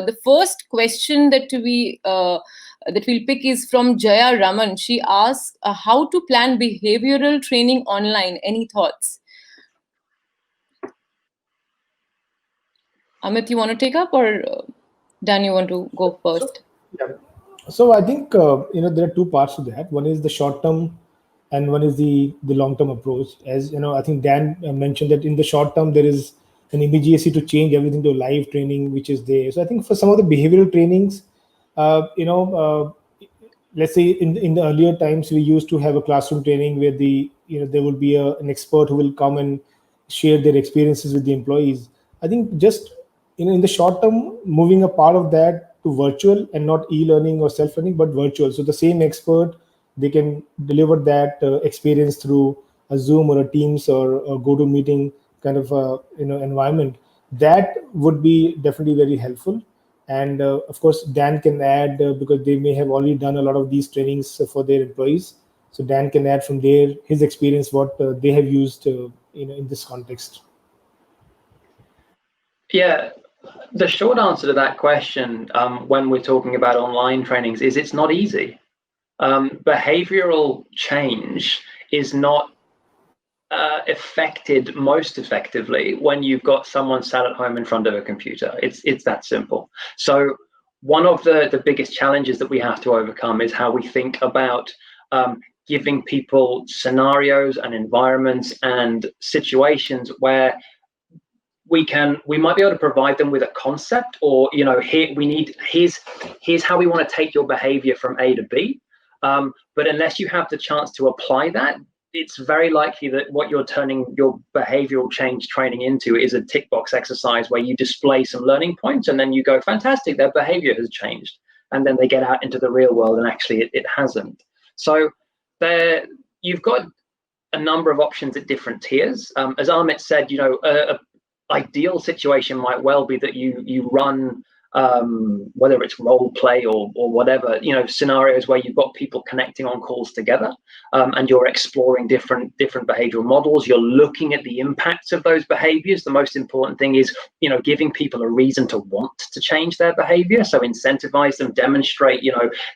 The first question that we'll pick is from Jaya Raman. She asks how to plan behavioral training online. Any thoughts? Amit, you want to take up, or Dan, you want to go first? So I think there are two parts to that. One is the short term, and one is the long term approach. As you know, I think Dan mentioned that in the short term there is an immediacy to change everything to live training, which is there. So I think for some of the behavioral trainings, let's say in the earlier times we used to have a classroom training where there would be an expert who will come and share their experiences with the employees. I think just in the short term, moving a part of that to virtual and not e-learning or self-learning, but virtual. So the same expert, they can deliver that experience through a Zoom or a Teams or a GoToMeeting kind of environment. That would be definitely very helpful. And of course, Dan can add because they may have already done a lot of these trainings for their employees. So Dan can add from there his experience, what they have used in this context. Yeah, the short answer to that question when we're talking about online trainings is it's not easy. Behavioral change is not affected most effectively when you've got someone sat at home in front of a computer. It's that simple. So one of the biggest challenges that we have to overcome is how we think about giving people scenarios and environments and situations where we might be able to provide them with a concept, or here's how we want to take your behavior from A to B. But unless you have the chance to apply that, it's very likely that what you're turning your behavioral change training into is a tick box exercise where you display some learning points and then you go, fantastic, their behavior has changed. And then they get out into the real world and actually it hasn't. So you've got a number of options at different tiers. As Amit said, a ideal situation might well be that you run whether it's role play or whatever, scenarios where you've got people connecting on calls together, and you're exploring different behavioral models. You're looking at the impacts of those behaviors. The most important thing is, giving people a reason to want to change their behavior. So incentivize them, demonstrate,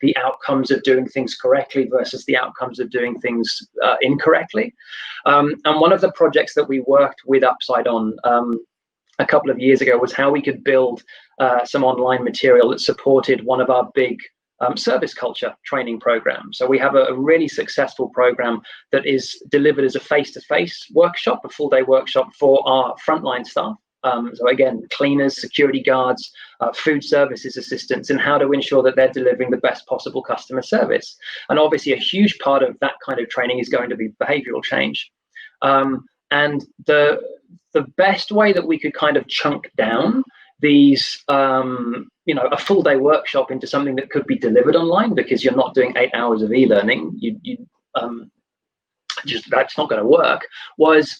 the outcomes of doing things correctly versus the outcomes of doing things incorrectly. And one of the projects that we worked with Upside on a couple of years ago was how we could build some online material that supported one of our big service culture training programs. So we have a really successful program that is delivered as a face-to-face workshop, a full-day workshop for our frontline staff. So again, cleaners, security guards, food services assistants, and how to ensure that they're delivering the best possible customer service. And obviously a huge part of that kind of training is going to be behavioral change. And the best way that we could kind of chunk down these, a full day workshop into something that could be delivered online, because you're not doing 8 hours of e-learning, that's not going to work, was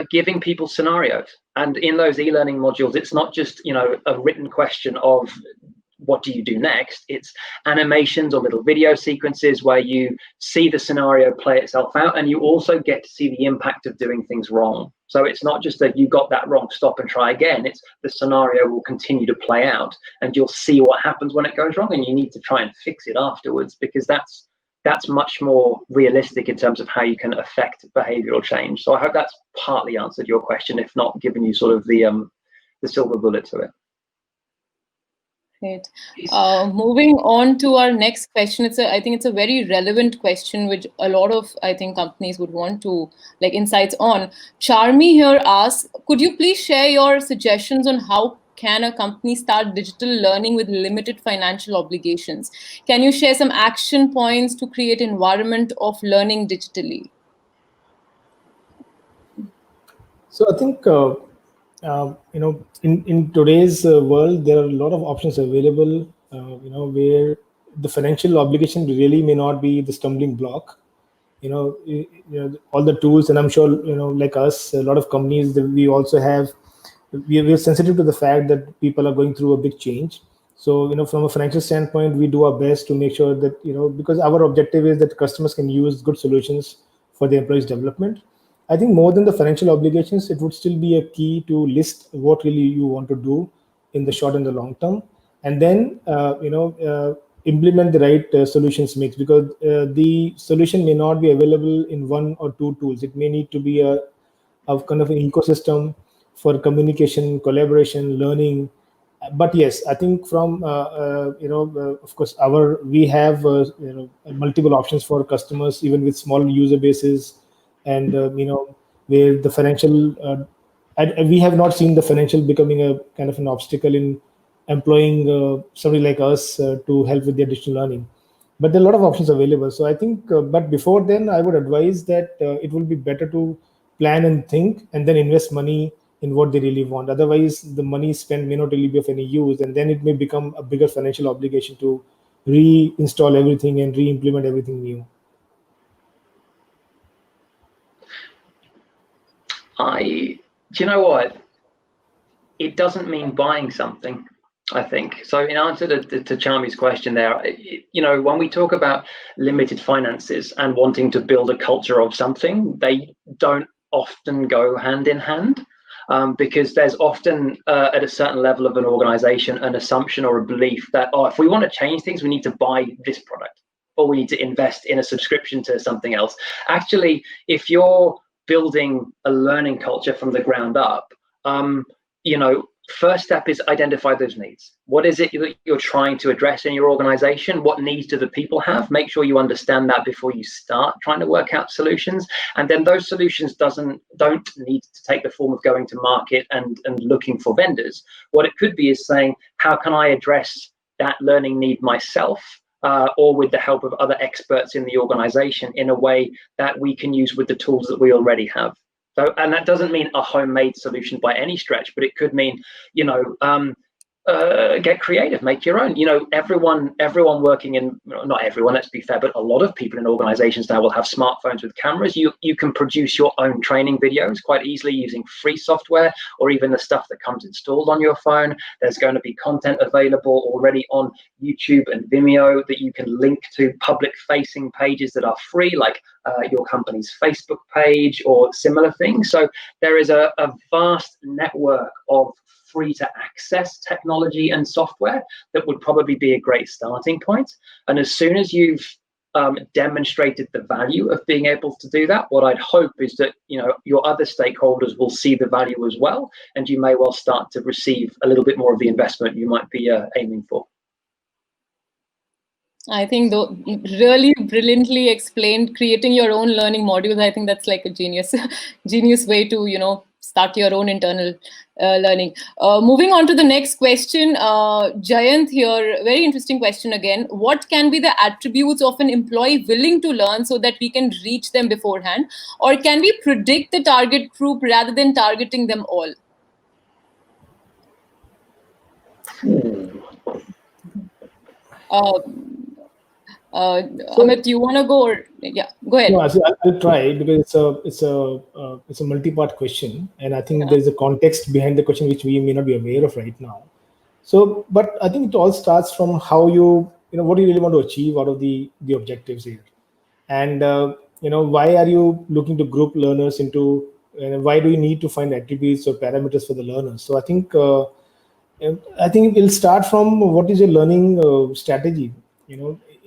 giving people scenarios. And in those e-learning modules, it's not just, a written question of what do you do next? It's animations or little video sequences where you see the scenario play itself out, and you also get to see the impact of doing things wrong. So it's not just that you got that wrong, stop and try again. It's the scenario will continue to play out, and you'll see what happens when it goes wrong, and you need to try and fix it afterwards, because that's much more realistic in terms of how you can affect behavioral change. So I hope that's partly answered your question, if not given you sort of the silver bullet to it. Great. Moving on to our next question. I think it's a very relevant question, which a lot of, companies would want to insights on. Charmi here asks, could you please share your suggestions on how can a company start digital learning with limited financial obligations? Can you share some action points to create an environment of learning digitally? So I think in today's world, there are a lot of options available, where the financial obligation really may not be the stumbling block. All the tools, and I'm sure, like us, a lot of companies that we also have, we're sensitive to the fact that people are going through a big change. So, from a financial standpoint, we do our best to make sure that, because our objective is that customers can use good solutions for their employees' development. I think more than the financial obligations, it would still be a key to list what really you want to do in the short and the long term. and then implement the right solutions mix, because the solution may not be available in one or two tools. It may need to be a kind of an ecosystem for communication, collaboration, learning. But yes, I think from of course we have multiple options for customers, even with small user bases, and where the financial and we have not seen the financial becoming a kind of an obstacle in employing somebody like us to help with their digital learning. But there are a lot of options available. So I think, but before then, I would advise that it will be better to plan and think, and then invest money in what they really want. Otherwise, the money spent may not really be of any use, and then it may become a bigger financial obligation to reinstall everything and re-implement everything new. Do you know what? It doesn't mean buying something, I think. So in answer to Charmi's question there, when we talk about limited finances and wanting to build a culture of something, they don't often go hand in hand, because there's often at a certain level of an organization an assumption or a belief that, if we want to change things, we need to buy this product, or we need to invest in a subscription to something else. Actually, if you're building a learning culture from the ground up, first step is identify those needs. What is it that you're trying to address in your organization? What needs do the people have? Make sure you understand that before you start trying to work out solutions. And then those solutions don't need to take the form of going to market and looking for vendors. What it could be is saying, how can I address that learning need myself, or with the help of other experts in the organization, in a way that we can use with the tools that we already have. So, and that doesn't mean a homemade solution by any stretch, but it could mean, get creative, make your own. Everyone working in, not everyone, let's be fair, but a lot of people in organizations now will have smartphones with cameras. You can produce your own training videos quite easily using free software, or even the stuff that comes installed on your phone. There's going to be content available already on YouTube and Vimeo that you can link to public facing pages that are free, like your company's Facebook page or similar things. So there is a vast network of free to access technology and software that would probably be a great starting point. And as soon as you've demonstrated the value of being able to do that, what I'd hope is that your other stakeholders will see the value as well, and you may well start to receive a little bit more of the investment you might be aiming for. I think though really brilliantly explained, creating your own learning modules. I think that's like a genius way to start your own internal learning. Moving on to the next question, Jayant here, very interesting question again. What can be the attributes of an employee willing to learn so that we can reach them beforehand? Or can we predict the target group rather than targeting them all? Amit, do you want to go? Or yeah, go ahead. No, I'll try, because it's a multi-part question, and I think there's a context behind the question which we may not be aware of right now. So, but I think it all starts from how what do you really want to achieve out of the objectives here, and why are you looking to group learners into, why do you need to find attributes or parameters for the learners? So I think it'll start from what is your learning strategy,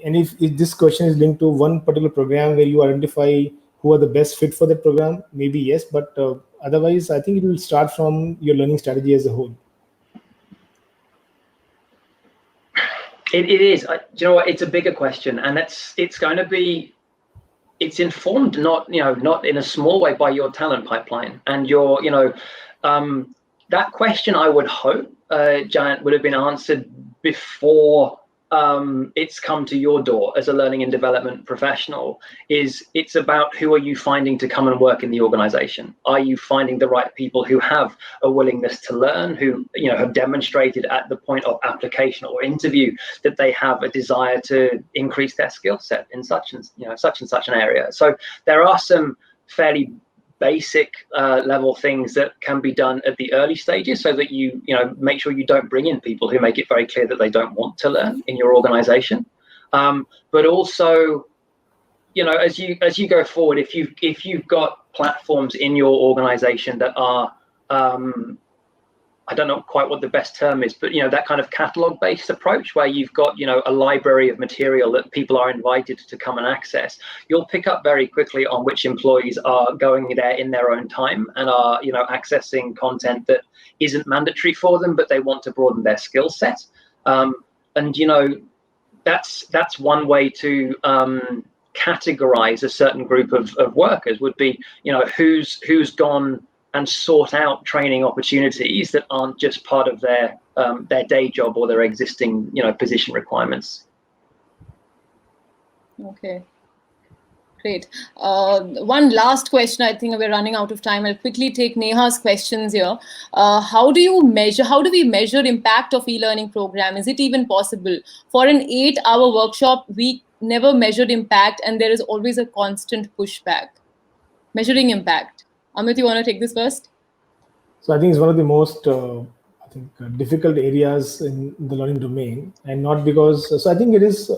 and if this question is linked to one particular program where you identify who are the best fit for that program, maybe yes, but otherwise I think it will start from your learning strategy as a whole. It is. Do you know what? It's a bigger question, and it's going to be. It's informed not in a small way by your talent pipeline and your that question. I would hope, Jayant, would have been answered before it's come to your door as a learning and development professional. It's about who are you finding to come and work in the organization? Are you finding the right people who have a willingness to learn, who have demonstrated at the point of application or interview that they have a desire to increase their skill set in such and such an area? So there are some fairly basic level things that can be done at the early stages, so that you make sure you don't bring in people who make it very clear that they don't want to learn in your organization. But also, as you go forward, if you've got platforms in your organization that are I don't know quite what the best term is, but that kind of catalog-based approach where you've got a library of material that people are invited to come and access, you'll pick up very quickly on which employees are going there in their own time and are accessing content that isn't mandatory for them, but they want to broaden their skill set. And that's one way to categorize a certain group of workers, would be who's gone and sought out training opportunities that aren't just part of their day job or their existing position requirements. Okay, great. One last question. I think we're running out of time. I'll quickly take Neha's questions here. How do we measure impact of e-learning program? Is it even possible? For an 8-hour workshop, we never measured impact, and there is always a constant pushback. Measuring impact. Amit, you want to take this first? So I think it's one of the most difficult areas in the learning domain, and not because. So I think it is.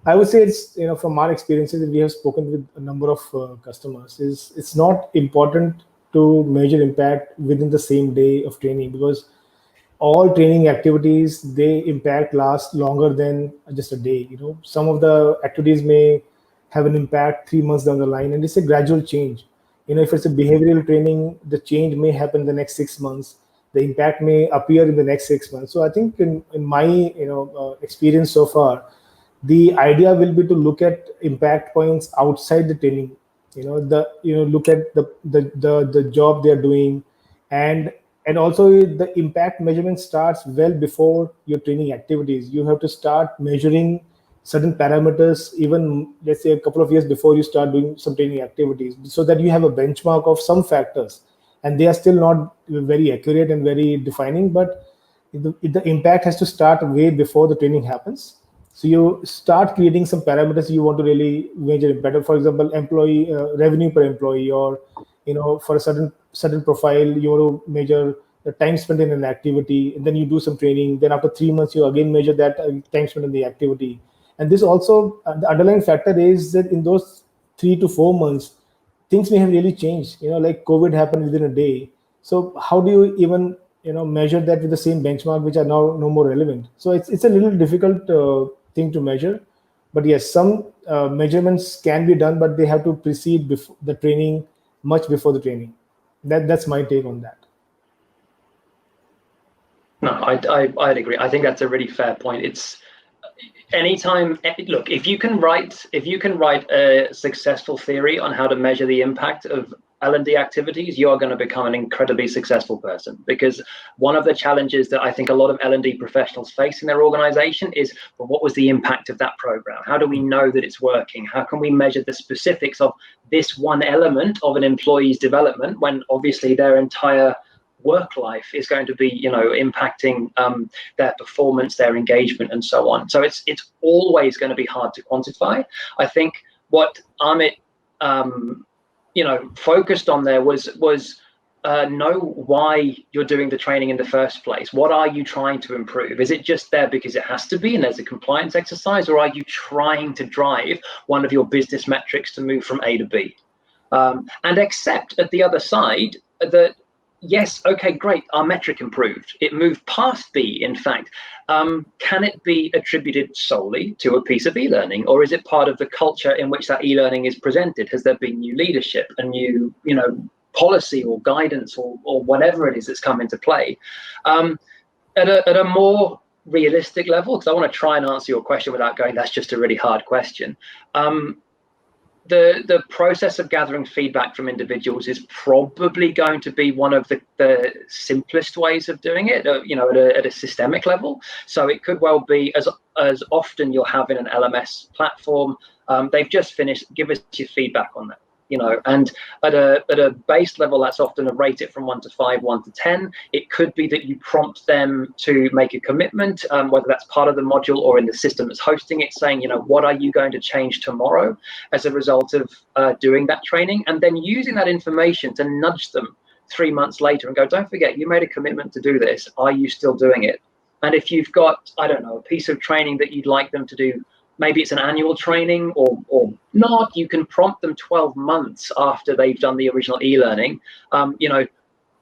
I would say it's from our experiences, we have spoken with a number of customers. It's not important to measure impact within the same day of training, because all training activities, they impact last longer than just a day. Some of the activities may have an impact 3 months down the line, and it's a gradual change. If it's a behavioral training, the change may happen in the next 6 months. The impact may appear in the next 6 months. So I think in my experience so far, the idea will be to look at impact points outside the training. Look at the job they are doing, and also the impact measurement starts well before your training activities. You have to start measuring certain parameters, even let's say a couple of years before you start doing some training activities, so that you have a benchmark of some factors, and they are still not very accurate and very defining, but the impact has to start way before the training happens. So you start creating some parameters you want to really measure impact. For example, employee revenue per employee, or for a certain profile, you want to measure the time spent in an activity, and then you do some training. Then after 3 months, you again measure that time spent in the activity. And this also, the underlying factor is that in those 3 to 4 months, things may have really changed. Like COVID happened within a day. So how do you even measure that with the same benchmark, which are now no more relevant? So it's a little difficult thing to measure. But yes, some measurements can be done, but they have to precede before the training, much before the training. That's my take on that. No, I'd agree. I think that's a really fair point. It's anytime. Look, if you can write a successful theory on how to measure the impact of L&D activities, you are going to become an incredibly successful person. Because one of the challenges that I think a lot of L&D professionals face in their organization is, well, what was the impact of that program? How do we know that it's working? How can we measure the specifics of this one element of an employee's development, when obviously their entire work life is going to be impacting their performance, their engagement, and so on. So it's always going to be hard to quantify. I think what Amit focused on there was know why you're doing the training in the first place. What are you trying to improve? Is it just there because it has to be and there's a compliance exercise, or are you trying to drive one of your business metrics to move from A to B? And accept at the other side that, yes, okay, great, our metric improved. It moved past B, in fact. Can it be attributed solely to a piece of e-learning, or is it part of the culture in which that e-learning is presented? Has there been new leadership, a new, policy or guidance or whatever it is that's come into play? At a more realistic level, because I want to try and answer your question without going, that's just a really hard question. The process of gathering feedback from individuals is probably going to be one of the simplest ways of doing it, at a systemic level. So it could well be, as often you'll have in an LMS platform, they've just finished, give us your feedback on that. And at a base level, that's often a rate it from 1 to 5, 1 to 10. It could be that you prompt them to make a commitment, whether that's part of the module or in the system that's hosting it, saying, what are you going to change tomorrow as a result of doing that training? And then using that information to nudge them 3 months later and go, don't forget, you made a commitment to do this. Are you still doing it? And if you've got, I don't know, a piece of training that you'd like them to do, maybe it's an annual training or not, you can prompt them 12 months after they've done the original e-learning.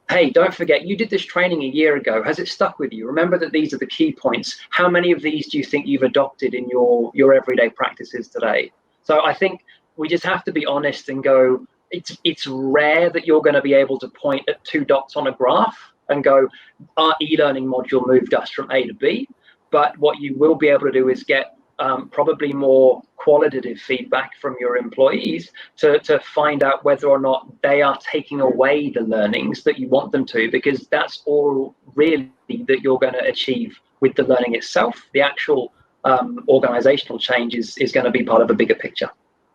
hey, don't forget, you did this training a year ago. Has it stuck with you? Remember that these are the key points. How many of these do you think you've adopted in your everyday practices today? So I think we just have to be honest and go, it's rare that you're going to be able to point at 2 dots on a graph and go, our e-learning module moved us from A to B. But what you will be able to do is get probably more qualitative feedback from your employees to find out whether or not they are taking away the learnings that you want them to, because that's all really that you're going to achieve with the learning itself. The actual organizational change is going to be part of a bigger picture.